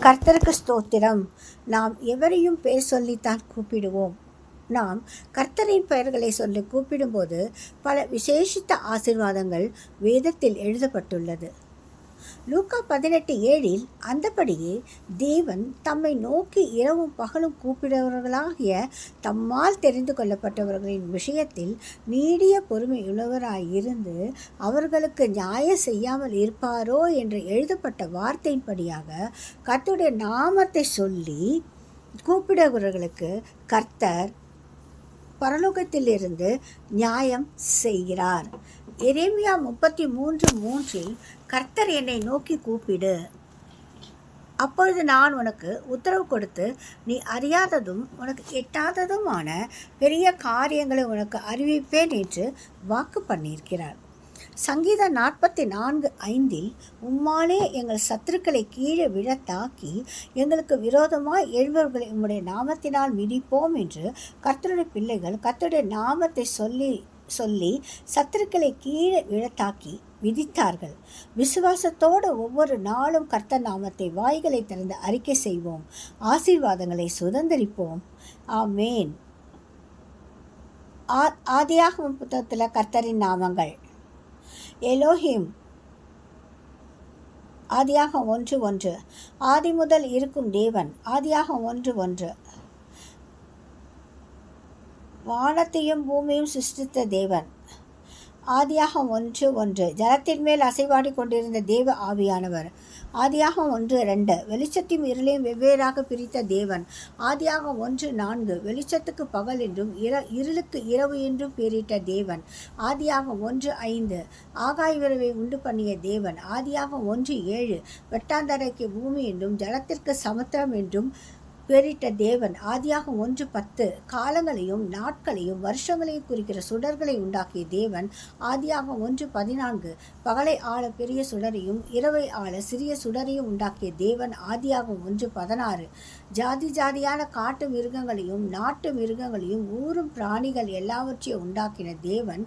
கர்த்தருக்கு ஸ்தோத்திரம். நாம் எவரையும் பெயர் சொல்லித்தான் கூப்பிடுவோம். நாம் கர்த்தரின் பெயர்களை சொல்லி கூப்பிடும்போது பல விசேஷித்த ஆசீர்வாதங்கள் வேதத்தில் எழுதப்பட்டுள்ளது. லூக்கா 18:7 அந்தபடியே தேவன் தம்மை நோக்கி இரவும் பகலும் கூப்பிடுபவர்களாகிய தம்மால் தெரிந்து கொள்ளப்பட்டவர்களின் விஷயத்தில் நீடிய பொறுமையுள்ளவராயிருந்து அவர்களுக்கு நியாயம் செய்யாமல் இருப்பாரோ என்று எழுதப்பட்ட வார்த்தையின்படியாக கர்த்தருடைய நாமத்தை சொல்லி கூப்பிடுபவர்களுக்கு கர்த்தர் பரலோகத்திலிருந்து நியாயம் செய்கிறார். எரேமியா 33:3 கர்த்தர் என்னை நோக்கி கூப்பிடு, அப்பொழுது நான் உனக்கு உத்தரவு கொடுத்து நீ அறியாததும் உனக்கு எட்டாததுமான பெரிய காரியங்களை உனக்கு அறிவிப்பேன் என்று வாக்கு பண்ணியிருக்கிறார். சங்கீதம் 44:5 உம்மாலே எங்கள் சத்துருக்களை கீழே விழத்தாக்கி எங்களுக்கு விரோதமாய் எழுபவர்களை உம்முடைய நாமத்தினால் மிதிப்போம் என்று கர்த்தருடைய பிள்ளைகள் கர்த்தருடைய நாமத்தை சொல்லி சத்துருக்களை கீழே விழத்தாக்கி விதித்தார்கள். விசுவாசத்தோடு ஒவ்வொரு நாளும் கர்த்தர் நாமத்தை வாய்களை திறந்து அறிக்கை செய்வோம். ஆசீர்வாதங்களை சுதந்திரிப்போம். ஆமேன். ஆதியாகமம் புத்தகத்தில் கர்த்தரின் நாமங்கள். எலோஹிம் ஆதியாகம் 1:1 ஆதி முதல் இருக்கும் தேவன். ஆதியாகம் 1:1 வானத்தையும் பூமியும் சிருஷ்டித்த தேவன். ஆதியாகம் 1:1 ஜலத்தின் மேல் அசைவாடி கொண்டிருந்த தேவ ஆவியானவர். ஆதியாகம் 1:2 வெளிச்சத்தையும் இருளையும் வெவ்வேறாக பிரித்த தேவன். ஆதியாகம் 1:4 வெளிச்சத்துக்கு பகல் என்றும் இருளுக்கு இரவு என்றும் பெயரிட்ட தேவன். ஆதியாகம் 1:5 ஆகாய விரைவை உண்டு பண்ணிய தேவன். ஆதியாகம் 1:7 வெட்டாந்தரைக்கு பூமி என்றும் ஜலத்திற்கு சமுத்திரம் என்றும் பெயரிட்ட தேவன். ஆதியாகம் 1:10 காலங்களையும் நாட்களையும் வருஷங்களையும் குறிக்கிற சுடர்களை உண்டாக்கிய தேவன். ஆதியாகம் 1:14 பகலை ஆள பெரிய சுடரையும் இரவை ஆள சிறிய சுடரையும் உண்டாக்கிய தேவன். ஆதியாகம் 1:16 ஜாதி ஜாதியான காட்டு மிருகங்களையும் நாட்டு மிருகங்களையும் ஊரும் பிராணிகள் எல்லாவற்றையும் உண்டாக்கின தேவன்.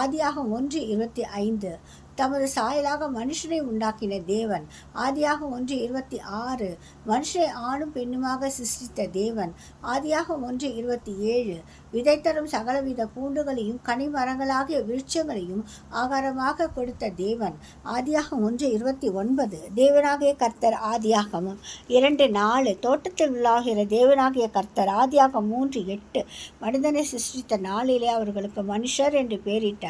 ஆதியாகம் 1:25 தமது சாயலாக மனுஷனை உண்டாக்கின தேவன். ஆதியாகம் 1:26 மனுஷனை ஆணும் பெண்ணுமாக சிருஷ்டித்த தேவன். ஆதியாகம் 1:27 விதை தரும் சகலவித பூண்டுகளையும் கனிமரங்களாகிய விருட்சங்களையும் ஆகாரமாக கொடுத்த தேவன். ஆதியாகம் 1:29 தேவனாகிய கர்த்தர். ஆதியாகமம் 2:4 தோட்டத்தில் உள்ளாகிற தேவனாகிய கர்த்தர். ஆதியாகம் 3:8 மனிதனை சிருஷ்டித்த நாளிலே அவர்களுக்கு மனுஷர் என்று பெயரிட்ட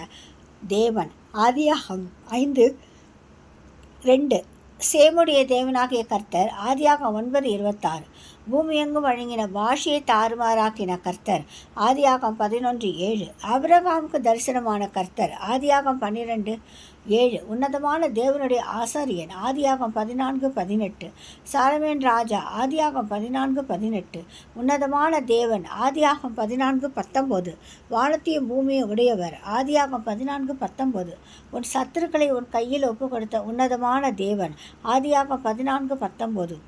தேவன். ஆதியாகம் 5:2 சேமுடைய தேவனாகிய கர்த்தர். ஆதியாகம் 9:26 பூமியெங்கும் வழங்கின பாஷையை தாறுமாறாக்கின கர்த்தர். ஆதியாகம் 11:7 ஆபிரகாமுக்கு தரிசனமான கர்த்தர். ஆதியாகம் 12:7 உன்னதமான தேவனுடைய ஆசாரியன். ஆதியாகம் 14:18 சாலமோன் ராஜா. ஆதியாகம் 14:18 உன்னதமான தேவன். ஆதியாகம் 14:19 வானத்தையும் பூமியை உடையவர். ஆதியாகம் 14:19 உன் சத்துருக்களை உன் கையில் ஒப்பு கொடுத்த உன்னதமான தேவன். ஆதியாகம் 14:19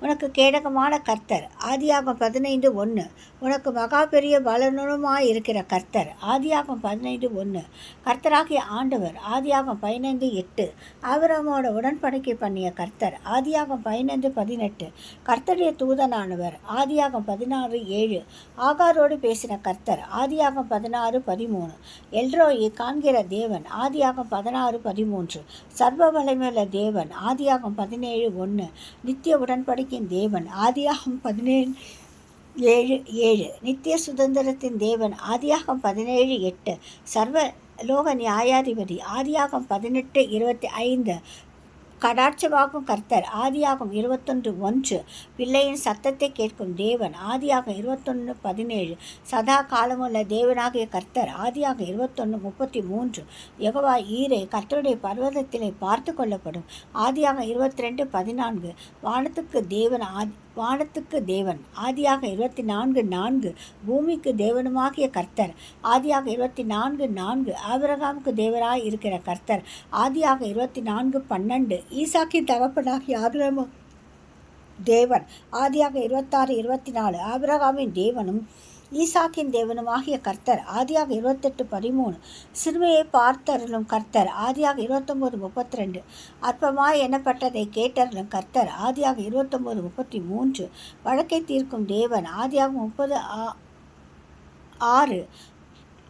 உனக்கு கேடகமான கர்த்தர். ஆதியாகம் 15:1 உனக்கு மகா பெரிய பலனுமாயிருக்கிற கர்த்தர். ஆதியாகம் 15:1 கர்த்தராகிய ஆண்டவர். ஆதியாகம் 15:8 ஆபிரகாமோட உடன்படிக்கை பண்ணிய கர்த்தர். ஆதியாகம் 15:18 கர்த்தருடைய தூதனானவர். ஆதியாகம் 16:7 ஆகாரோடு பேசின கர்த்தர். ஆதியாகம் 16:13 எல்ரோயி காண்கிற தேவன். ஆதியாகம் 16:13 சர்வ வல்லமையுள்ள தேவன். ஆதியாகம் 17:1 நித்திய உடன்படிக்கை தேவன். ஆதியாகம் 17:7 நித்திய சுதந்திரத்தின் தேவன். ஆதியாகம் 17:8 சர்வ லோக நியாயாதிபதி. ஆதியாகம் 18:25 கடாட்சமாகும் கர்த்தர். ஆதியாகம் 21:1 பிள்ளையின் சத்தத்தை கேட்கும் தேவன். ஆதியாகம் 21:17 சதா காலமுள்ள தேவனாகிய கர்த்தர். ஆதியாகம் 21:33 யெகோவா ஈரே கர்த்தருடைய பர்வதத்திலே பார்த்து கொள்ளப்படும். ஆதியாகம் 22:14 வானத்துக்கு தேவன். ஆதியாகம் 24:4 பூமிக்கு தேவனுமாகிய கர்த்தர். ஆதியாகம் 24:4 ஆபிரகாமுக்கு தேவனாய் இருக்கிற கர்த்தர். ஆதியாகம் 24:12 ஈசாக்கின் தகப்பனாகிய ஆபிரகாம் தேவன். ஆதியாகம் 26:24 ஆபிரகாமின் தேவனும் ஈசாக்கின் தேவனுமாகிய கர்த்தர். ஆதியாக 28:13. சிறுமையை பார்த்தருளும் கர்த்தர். ஆதியாக 29:32. அற்பமாய் எண்ணப்பட்டதை கேட்டருளும் கர்த்தர். ஆதியாக 29:33. வழக்கை தீர்க்கும் தேவன். ஆதியாக 30:6.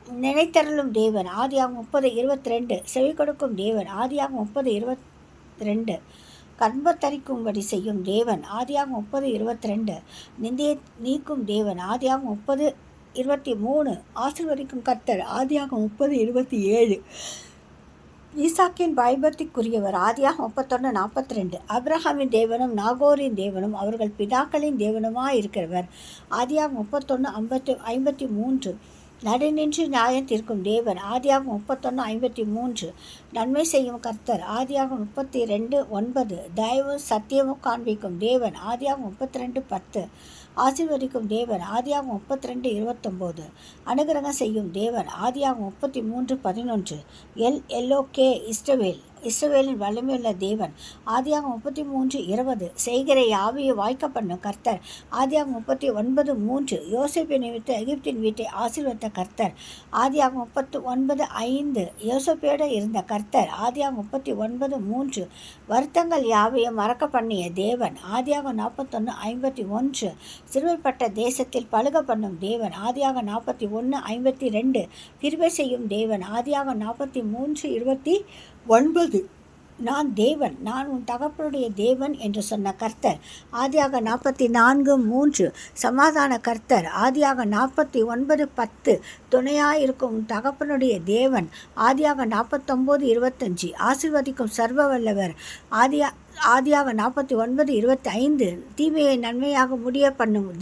நினைத்தருளும் தேவன். ஆதியாக 30:22. செவி கொடுக்கும் தேவன். ஆதியாக 30:22. கர்ப்பத்தரிக்கும்படி செய்யும் தேவன். ஆதியாக 30:22. நிந்தையை நீக்கும் தேவன். ஆதியாக 30:23. ஆசீர்வதிக்கும் கர்த்தர். ஆதியாக 30:27. ஈசாக்கின் பயபக்திக்குரியவர். ஆதியாக 31:42. அப்ரஹாமின் தேவனும் நாகோரின் தேவனும் அவர்கள் பிதாக்களின் தேவனுமாயிருக்கிறவர். ஆதியாக 31:53. நடுநின்று நியாயம் தீர்க்கும் தேவன். ஆதியாக 31:53. நன்மை செய்யும் கர்த்தர். ஆதியாக 32:9. தயவும் சத்தியமும் காண்பிக்கும் தேவன். ஆதியாக 32:10. ஆசீர்வதிக்கும் தேவன். ஆதியாக 32:29. அனுகிரகம் செய்யும் தேவன். ஆதியாக 33:11. எல்லோகே இஸ்ரவேல். இஸ்ரவேலின் வல்லமையுள்ள தேவன். ஆதியாக 33:20. செய்கிற யாவையை வாய்க்க பண்ணும் கர்த்தர். ஆதியாக 39:3. யோசேப்பு நிமித்த எகிப்தின் வீட்டை ஆசீர்வதித்த கர்த்தர். ஆதியாக 39:5. யோசேப்போடு இருந்த கர்த்தர். ஆதியாக 39:3. வருத்தங்கள் யாவையும் மறக்க பண்ணிய தேவன். ஆதியாக 41:51. சிறுமைப்பட்ட தேசத்தில் பழுக பண்ணும் தேவன். ஆதியாக 41:52. கிருபை செய்யும் தேவன். ஆதியாக 43:29. நான் தேவன், நான் உன் தகப்பனுடைய தேவன் என்று சொன்ன கர்த்தர். ஆதியாக 44:3. சமாதான கர்த்தர். ஆதியாக 49:10. துணையாயிருக்கும் உன் தகப்பனுடைய தேவன். ஆதியாக 49:25. ஆசீர்வதிக்கும் சர்வ வல்லவர். ஆதியாக 49:25. தீமையை நன்மையாக முடிய பண்ணும்